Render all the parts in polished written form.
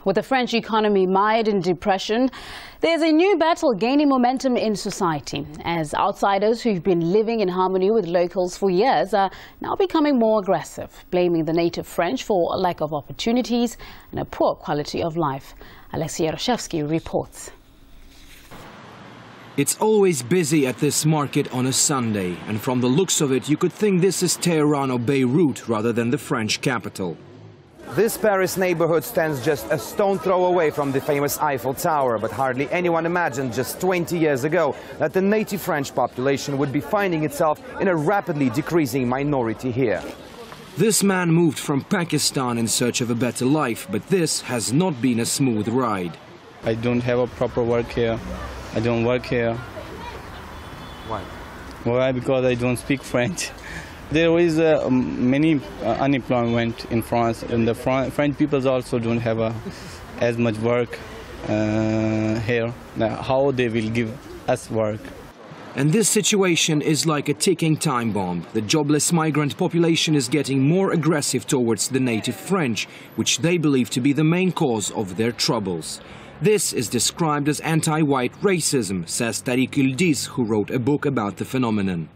With the French economy mired in depression, there's a new battle gaining momentum in society, as outsiders who've been living in harmony with locals for years are now becoming more aggressive, blaming the native French for a lack of opportunities and a poor quality of life. Alexei Yaroshevsky reports. It's always busy at this market on a Sunday, and from the looks of it, you could think this is Tehran or Beirut rather than the French capital. This Paris neighborhood stands just a stone throw away from the famous Eiffel Tower, but hardly anyone imagined just 20 years ago that the native French population would be finding itself in a rapidly decreasing minority here. This man moved from Pakistan in search of a better life, but this has not been a smooth ride. I don't have a proper work here. I don't work here. Why? Why? Because I don't speak French. There is many unemployment in France, and the French people also don't have as much work here. Now, how they will give us work? And this situation is like a ticking time bomb. The jobless migrant population is getting more aggressive towards the native French, which they believe to be the main cause of their troubles. This is described as anti-white racism, says Tariq Yildiz, who wrote a book about the phenomenon.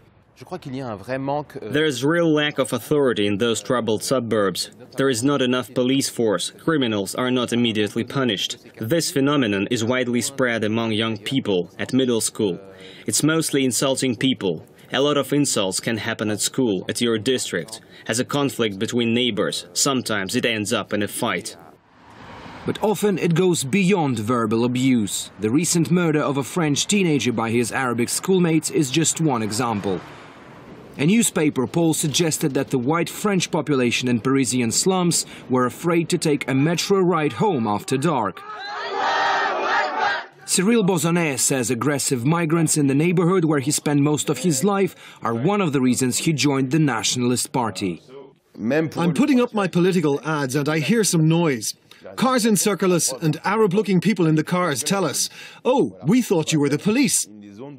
There is real lack of authority in those troubled suburbs. There is not enough police force. Criminals are not immediately punished. This phenomenon is widely spread among young people at middle school. It's mostly insulting people. A lot of insults can happen at school, at your district, as a conflict between neighbors. Sometimes it ends up in a fight. But often it goes beyond verbal abuse. The recent murder of a French teenager by his Arabic schoolmates is just one example. A newspaper poll suggested that the white French population in Parisian slums were afraid to take a metro ride home after dark. Cyril Bozonnet says aggressive migrants in the neighborhood where he spent most of his life are one of the reasons he joined the Nationalist Party. I'm putting up my political ads and I hear some noise. Cars encircle us and Arab-looking people in the cars tell us, "Oh, we thought you were the police."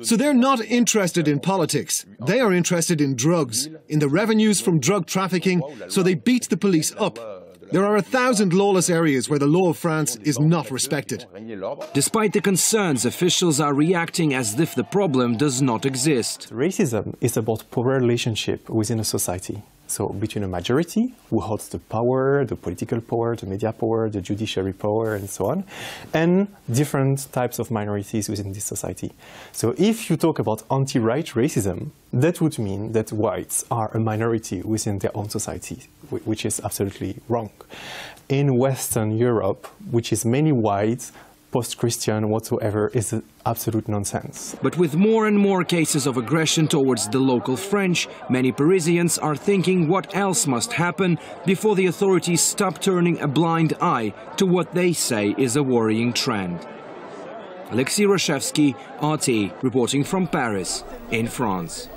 So they're not interested in politics. They are interested in drugs, in the revenues from drug trafficking, so they beat the police up. There are 1,000 lawless areas where the law of France is not respected. Despite the concerns, officials are reacting as if the problem does not exist. Racism is about power relationship within a society. So between a majority, who holds the power, the political power, the media power, the judiciary power, and so on, and different types of minorities within this society. So if you talk about anti-white racism, that would mean that whites are a minority within their own society, which is absolutely wrong. In Western Europe, which is many whites, post-Christian whatsoever, is absolute nonsense. But with more and more cases of aggression towards the local French, many Parisians are thinking what else must happen before the authorities stop turning a blind eye to what they say is a worrying trend. Alexei Yaroshevsky, RT, reporting from Paris, in France.